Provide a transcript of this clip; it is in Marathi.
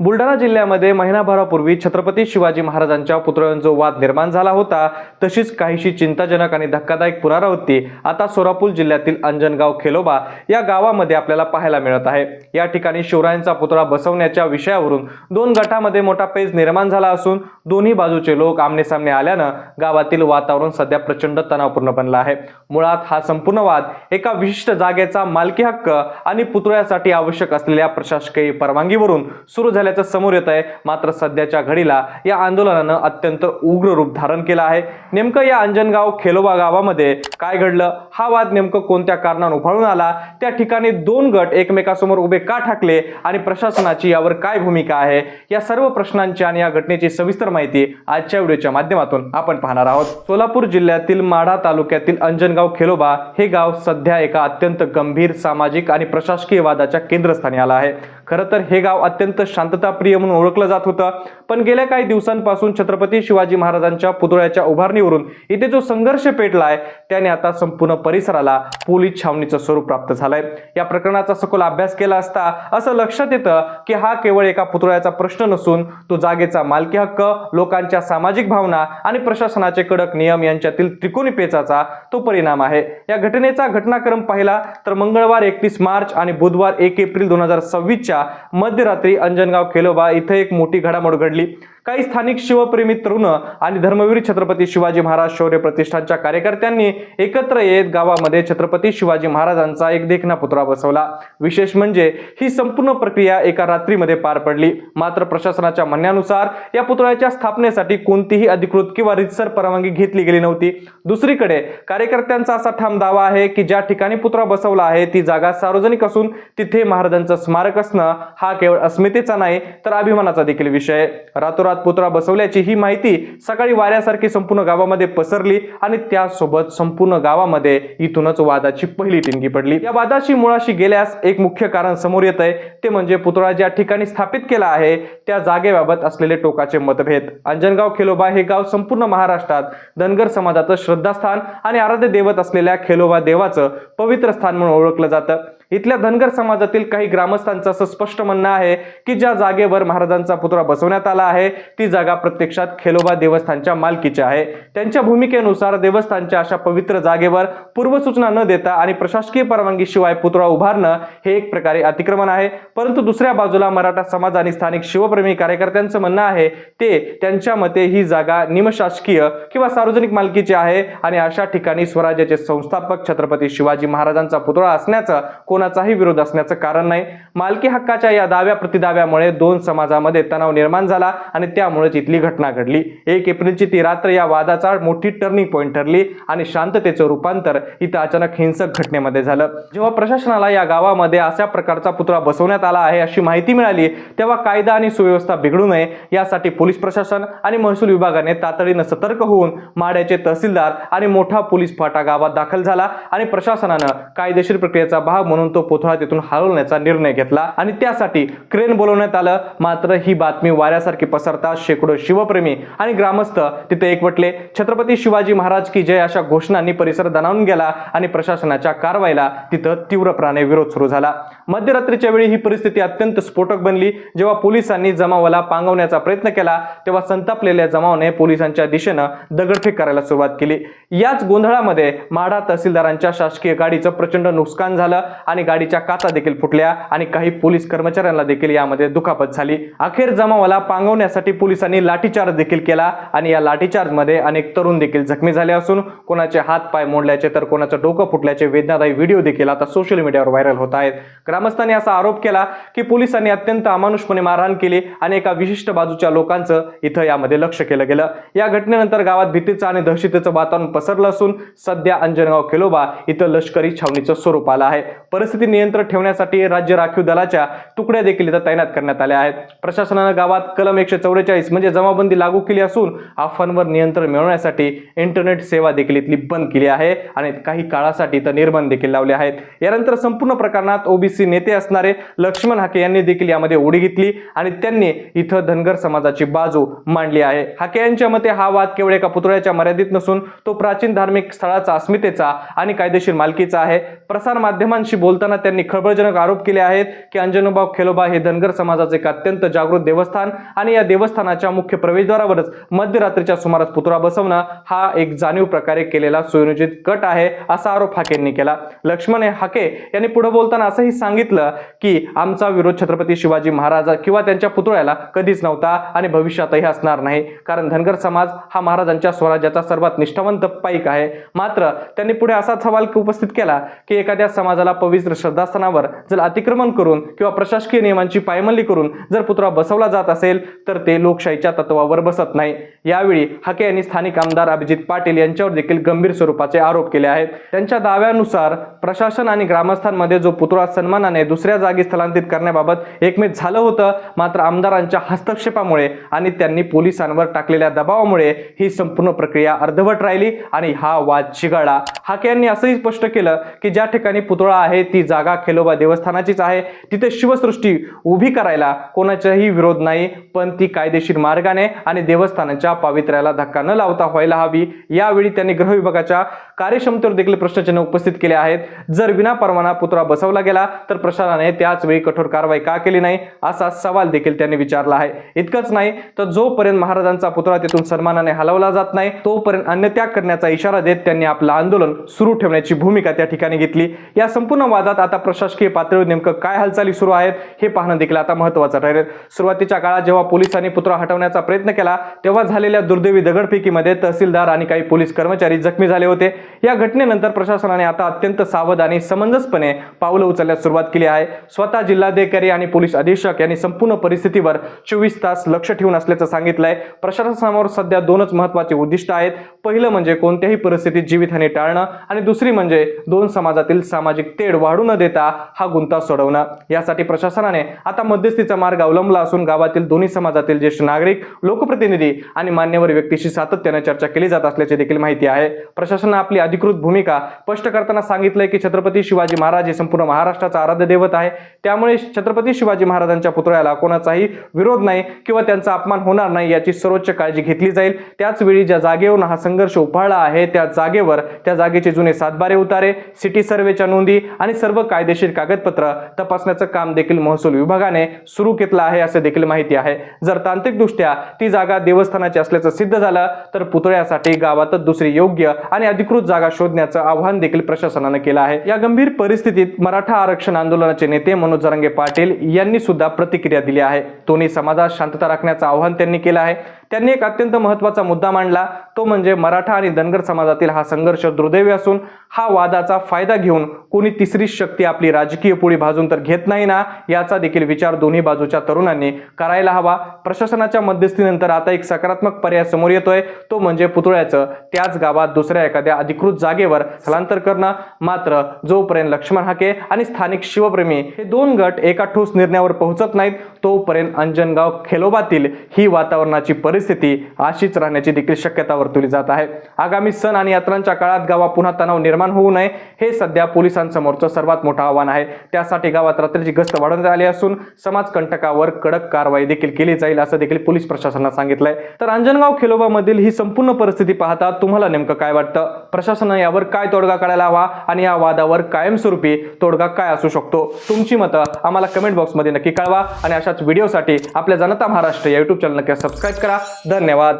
बुलढाणा जिल्ह्यामध्ये महिनाभरापूर्वी छत्रपती शिवाजी महाराजांच्या पुतळ्यांचा वाद निर्माण झाला होता। तशीच काहीशी चिंताजनक आणि धक्कादायक पुनरावृत्ती आता सोलापूर जिल्ह्यातील अंजनगाव खेलोबा या गावामध्ये आपल्याला पाहायला मिळत आहे। या ठिकाणी शिवरायांचा पुतळा बसवण्याच्या विषयावरून दोन गटामध्ये मोठा पेच निर्माण झाला असून दोन्ही बाजूचे लोक आमनेसामने आल्याने गावातील वातावरण सध्या प्रचंड तणावपूर्ण बनले आहे। मुळात हा संपूर्ण वाद एका विशिष्ट जागेचा मालकी हक्क आणि पुतळ्यासाठी आवश्यक असलेल्या प्रशासकीय परवानगीवरून सुरू झाल्याचं समोर येत आहे। मात्र सध्याच्या घडीला या आंदोलनाने अत्यंत उग्र रूप धारण केलं आहे। नेमकं या अंजनगाव खेलोबा गावामध्ये काय घडलं, हा वाद नेमकं कोणत्या कारणाने उफाळून आला, त्या ठिकाणी दोन गट एकमेकांसमोर उभे का ठाकले आणि प्रशासनाची यावर काय भूमिका आहे, या सर्व प्रश्नांची आणि या घटनेची सविस्तर माहिती आजच्या व्हिडिओच्या माध्यमातून आपण पाहणार आहोत। सोलापूर जिल्ह्यातील माढा तालुक्यातील अंजनगाव खेलोबा हे गाव सध्या एका अत्यंत गंभीर सामाजिक आणि प्रशासकीय वादाच्या केंद्रस्थानी आलं आहे। खरं तर हे गाव अत्यंत शांतताप्रिय म्हणून ओळखलं जात होतं, पण गेल्या काही दिवसांपासून छत्रपती शिवाजी महाराजांच्या पुतळ्याच्या उभारणीवरून इथे जो संघर्ष पेटलाय त्याने आता संपूर्ण परिसराला पोलीस छावणीचं स्वरूप प्राप्त झालंय। या प्रकरणाचा सखोल अभ्यास केला असता असं लक्षात येतं की हा केवळ एका पुतळ्याचा प्रश्न नसून तो जागेचा मालकी हक्क, लोकांच्या सामाजिक भावना आणि प्रशासनाचे कडक नियम यांच्यातील त्रिकोणी पेचाचा तो परिणाम आहे। या घटनेचा घटनाक्रम पाहिला तर मंगळवार 31 मार्च आणि बुधवार 1 एप्रिल 2026 च्या मध्यरात्री अंजनगाव खेलोबा इथे एक मोठी घडामोड घडली। काही स्थानिक शिवप्रेमी तरुण आणि धर्मवीर छत्रपती शिवाजी महाराज शौर्य प्रतिष्ठानच्या कार्यकर्त्यांनी एकत्र येत गावामध्ये छत्रपती शिवाजी महाराजांचा एक देखणा पुतळा बसवला। विशेष म्हणजे ही संपूर्ण प्रक्रिया एका रात्रीमध्ये पार पडली। मात्र प्रशासनाच्या म्हणण्यानुसार या पुतळ्याच्या स्थापनेसाठी कोणतीही अधिकृत किंवा रीतसर परवानगी घेतली गेली नव्हती। दुसरीकडे कार्यकर्त्यांचा असा ठाम दावा आहे की ज्या ठिकाणी पुतळा बसवला आहे ती जागा सार्वजनिक असून तिथे महाराजांचं स्मारक असणं हा केवळ अस्मितेचा नाही तर अभिमानाचा देखील विषय आहे। रातोरात पुतळा बसवल्याची ही माहिती सकाळी वाऱ्यासारखी संपूर्ण गावामध्ये पसरली आणि त्यासोबत संपूर्ण गावामध्ये इथूनच वादाची पहिली टिंगी पडली। या वादाची मुळाशी गेल्यास एक मुख्य कारण समोर येत आहे, ते म्हणजे पुतळा ज्या ठिकाणी स्थापित केला आहे त्या जागेबाबत असलेले टोकाचे मतभेद। अंजनगाव खेलोबा हे गाव संपूर्ण महाराष्ट्रात धनगर समाजाचं श्रद्धास्थान आणि आराध्य दैवत असलेल्या खेलोबा देवाचं पवित्र स्थान म्हणून ओळखलं जातं। इथल्या धनगर समाजातील काही ग्रामस्थांचं असं स्पष्ट म्हणणं आहे की ज्या जागेवर महाराजांचा पुतळा बसवण्यात आला आहे ती जागा प्रत्यक्षात खेलोबा देवस्थानच्या मालकीची आहे। त्यांच्या भूमिकेनुसार देवस्थानच्या अशा पवित्र जागेवर पूर्वसूचना न देता आणि प्रशासकीय परवानगीशिवाय पुतळा उभारणं हे एक प्रकारे अतिक्रमण आहे। परंतु दुसऱ्या बाजूला मराठा समाज आणि स्थानिक शिवप्रेमी कार्यकर्त्यांचं म्हणणं आहे ते त्यांच्या मते ही जागा निमशासकीय किंवा सार्वजनिक मालकीची आहे आणि अशा ठिकाणी स्वराज्याचे संस्थापक छत्रपती शिवाजी महाराजांचा पुतळा असण्याचा कोणाचाही विरोध असण्याचं कारण नाही। मालकी हक्काच्या या दाव्या प्रतिदाव्यामुळे दोन समाजामध्ये तणाव निर्माण झाला आणि त्यामुळेच इथली घटना घडली। 1 एप्रिलची ती रात्र या वादाचा मोठी टर्निंग पॉइंट ठरली आणि शांततेचं रूपांतर इथं अचानक हिंसक घटनेमध्ये झालं। जेव्हा प्रशासनाला या गावामध्ये अशा प्रकारचा पुतळा बसवण्यात आला आहे अशी माहिती मिळाली तेव्हा कायदा आणि सुव्यवस्था बिघडू नये यासाठी पोलीस प्रशासन आणि महसूल विभागाने तातडीने सतर्क होऊन माढ्याचे तहसीलदार आणि मोठा पोलीस फाटा गावात दाखल झाला आणि प्रशासनानं कायदेशीर प्रक्रियेचा भाग म्हणून तो पुतळा तिथून हलवण्याचा निर्णय घेतला आणि त्यासाठी क्रेन बोलवण्यात आलं। मात्र ही बातमी वाऱ्यासारखी पसरता शेकडो शिवप्रेमी आणि ग्रामस्थ तिथे एकवटले। छत्रपती शिवाजी महाराज की जय अशा घोषणांनी परिसर दणावून गेला आणि प्रशासनाच्या कारवाईला तिथं तीव्रपणे विरोध सुरू झाला। मध्यरात्रीच्या वेळी ही परिस्थिती अत्यंत स्फोटक बनली। जेव्हा पोलिसांनी जमावाला पांगवण्याचा प्रयत्न केला तेव्हा संतापलेल्या जमावाने पोलिसांच्या दिशेने दगडफेक करायला सुरुवात केली। याच गोंधळामध्ये माढा तहसीलदारांच्या शासकीय गाडीचं प्रचंड नुकसान झालं आणि गाडीच्या काचा देखील फुटल्या आणि काही पोलीस कर्मचाऱ्यांना देखील यामध्ये दुखापत झाली। अखेर जमावाला पांगवण्यासाठी पोलिसांनी लाठीचार्ज देखील केला आणि या लाठीचार्ज मध्ये अनेक तरुण देखील जखमी झाले असून कोणाचे हात पाय मोडल्याचे तर कोणाचं डोकं फुटल्याचे वेदनादायी व्हिडिओ देखील आता सोशल मीडियावर व्हायरल होत आहेत। ग्रामस्थांनी असा आरोप केला की पोलिसांनी अत्यंत अमानुषपणे मारहाण केली आणि एका विशिष्ट बाजूच्या लोकांचं इथं यामध्ये लक्ष केलं गेलं। या घटनेनंतर गावात भीतीचं आणि दहशतीचं वातावरण पसरलं असून सध्या अंजनगाव खेलोबा इथं लष्करी छावणीचं स्वरूप आलं आहे। परिस्थिती नियंत्रण ठेवण्यासाठी राज्य राखीव दलाच्या तुकड्या देखील इथं तैनात करण्यात आल्या आहेत। प्रशासनाने गावात कलम 144 म्हणजे जमावबंदी लागू केली असून अफवांवर नियंत्रण मिळवण्यासाठी इंटरनेट सेवा देखील इथली बंद केली आहे आणि काही काळासाठी इथं निर्बंध देखील लावले आहेत। यानंतर संपूर्ण प्रकरणात ओबीसी नेते असणारे लक्ष्मण हाके यांनी देखील यामध्ये उडी घेतली आणि त्यांनी इथं धनगर समाजाची बाजू मांडली आहे। हाके यांच्या मते हा वाद केवळ एका पुतळ्याच्या मर्यादित नसून तो प्राचीन धार्मिक स्थळाचा अस्मितेचा आणि कायदेशीर मालकीचा आहे। प्रसार माध्यमांशी बोलताना त्यांनी खळबळजनक आरोप केले आहेत की अंजनगाव खेलोबा हे धनगर समाजाचे एक अत्यंत जागृत देवस्थान आणि या देवस्थानाच्या मुख्य प्रवेशद्वारावरच मध्यरात्रीच्या सुमारास पुतळा बसवणं हा एक जाणीव प्रकारे केलेला सुयोजित कट आहे असा आरोप हाकेंनी केला। लक्ष्मण हाके यांनी पुढे बोलताना असंही सांगितलं की आमचा विरोध छत्रपती शिवाजी महाराज किंवा त्यांच्या पुतळ्याला कधीच नव्हता आणि भविष्यातही असणार नाही, कारण धनगर समाज हा महाराजांच्या स्वराज्याचा सर्वात निष्ठावंत पाईक आहे। मात्र त्यांनी पुढे असा सवाल उपस्थित केला की एखाद्या समाजाला पवित्र श्रद्धास्थानावर जर अतिक्रमण करून किंवा प्रशासकीय नियमांची पायमल्ली करून जर पुतळा बसवला जात असेल तर ते लोकशाहीच्या तत्वावर बसत नाही। यावेळी हाके यांनी स्थानिक आमदार अभिजित पाटील यांच्यावर देखील गंभीर स्वरूपाचे आरोप केले आहेत। त्यांच्या दाव्यानुसार प्रशासन आणि ग्रामस्थांमध्ये जो पुतळा सन्मानाने दुसऱ्या जागी स्थलांतरित करण्याबाबत एकमत झालं होतं, मात्र आमदारांच्या हस्तक्षेपामुळे आणि त्यांनी पोलिसांवर टाकलेल्या दबावामुळे ही संपूर्ण प्रक्रिया अर्धवट राहिली आणि हा वाद चिघळला। हाके यांनी असंही स्पष्ट केलं की ज्या ठिकाणी पुतळा आहे ती जागा खेलोबा देवस्थानाचीच आहे, तिथे शिवसृष्टी उभी करायला कोणाचाही विरोध नाही, पण ती कायदेशीर मार्गाने आणि देवस्थानाच्या पावित्र्याला धक्का न लावता व्हायला हवी। यावेळी त्यांनी गृह विभागाच्या कार्यक्षमतेवर देखील प्रश्नचिन्ह उपस्थित केले आहेत। जर विनापरवाना पुतळा बसवला गेला तर प्रशासनाने त्याच वेळी कठोर कारवाई का केली नाही असा सवाल देखील त्यांनी विचारला आहे। इतकंच नाही तर जोपर्यंत महाराजांचा पुतळा तिथून सन्मानाने हलवला जात नाही तोपर्यंत अन्नत्याग करण्याचा इशारा देत त्यांनी आपलं आंदोलन सुरू ठेवण्याची भूमिका त्या ठिकाणी घेतली। या संपूर्ण वादात आता प्रशासकीय पातळीवर नेमकं काय हालचाली सुरू आहेत हे पाहणं देखील आता महत्त्वाचं ठरेल। सुरुवातीच्या काळात जेव्हा पोलिसांनी पुतळा हटवण्याचा प्रयत्न केला तेव्हा झालेल्या दुर्दैवी दगडफेकीमध्ये तहसीलदार आणि काही पोलीस कर्मचारी जखमी झाले होते। या घटनेनंतर प्रशासनाने आता अत्यंत सावध आणि समंजसपणे पावलं उचलण्यास सुरुवात केली आहे। स्वतः जिल्हाधिकारी आणि पोलीस अधीक्षक यांनी संपूर्ण परिस्थितीवर 24 तास लक्ष ठेवून असल्याचं सांगितलंय। प्रशासनासमोर सध्या दोनच महत्त्वाचे उद्दिष्ट आहेत। पहिलं म्हणजे कोणत्याही परिस्थितीत जीवितहानी टाळणं आणि दुसरी म्हणजे दोन समाजातील सामाजिक तेढ वाढू न देता हा गुंता सोडवणं। यासाठी प्रशासनाने आता मध्यस्थीचा मार्ग अवलंबला असून गावातील दोन्ही समाजातील ज्येष्ठ नागरिक, लोकप्रतिनिधी आणि मान्यवर व्यक्तीशी सातत्याने चर्चा केली जात असल्याची देखील माहिती आहे। प्रशासनाने आपली अधिकृत भूमिका स्पष्ट करताना सांगितलंय की छत्रपती शिवाजी महाराज हे संपूर्ण महाराष्ट्राचा आराध्य दैवत आहे, त्यामुळे छत्रपती शिवाजी महाराजांच्या पुतळ्याला कोणाचाही विरोध नाही किंवा त्यांचा अपमान होणार नाही याची सर्वोच्च काळजी घेतली जाईल। त्याच वेळी ज्या जागेवरून हा संघर्ष उफाळला आहे त्या जागेवर त्या जागेचे जुने सातबारे उतारे, सिटी सर्वेच्या नोंदी आणि सर्व कायदेशीर कागदपत्र तपासण्याचं काम देखील महसूल विभागाने सुरू केलं आहे असे देखील माहिती आहे। जर तांत्रिकदृष्ट्या ती जागा देवस्थानाची असल्याचं सिद्ध झालं तर पुतळ्यासाठी गावातच दुसरी योग्य आणि अधिकृत जागा शोधण्याचं आवाहन देखील प्रशासनाने केलं आहे। या गंभीर परिस्थितीत मराठा आरक्षण आंदोलनाचे नेते मनोज जरांगे पाटील यांनी सुद्धा प्रतिक्रिया दिली आहे। दोन्ही समाजात शांतता राखण्याचं आवाहन त्यांनी केलं आहे। त्यांनी एक अत्यंत महत्त्वाचा मुद्दा मांडला, तो म्हणजे मराठा आणि धनगर समाजातील हा संघर्ष दुर्दैवी असून हा वादाचा फायदा घेऊन कोणी तिसरी शक्ती आपली राजकीय पोळी भाजून तर घेत नाही ना, याचा देखील विचार दोन्ही बाजूच्या तरुणांनी करायला हवा। प्रशासनाच्या मध्यस्थीनंतर आता एक सकारात्मक पर्याय समोर येतोय, तो म्हणजे पुतळ्याचं त्याच गावात दुसऱ्या एखाद्या अधिकृत जागेवर स्थलांतर करणं। मात्र जोपर्यंत लक्ष्मण हाके आणि स्थानिक शिवप्रेमी हे दोन गट एका ठोस निर्णयावर पोहोचत नाहीत तोपर्यंत अंजनगाव खेलोबातील ही वातावरणाची परिस्थिती अशीच राहण्याची देखील शक्यता वर्तवली जात आहे। आगामी सण आणि यात्रांच्या काळात गावात पुन्हा तणाव निर्माण होऊ नये हे सध्या पोलिसांसमोरचं सर्वात मोठं आव्हान आहे। त्यासाठी गावात रात्रीची गस्त वाढवण्यात आली असून समाजकंटकावर कडक कारवाई देखील केली जाईल असं देखील पोलीस प्रशासनाने सांगितलंय। तर अंजनगाव खेलोबा मधील ही संपूर्ण परिस्थिती पाहता तुम्हाला नेमकं काय वाटतं? प्रशासनाने यावर काय तोडगा काढायला हवा आणि या वादावर कायमस्वरूपी तोडगा काय असू शकतो? तुमची मतं आम्हाला कमेंट बॉक्समध्ये नक्की कळवा आणि अशाच व्हिडिओसाठी आपल्या जनता महाराष्ट्र या YouTube चॅनल नक्की सबस्क्राइब करा। धन्यवाद।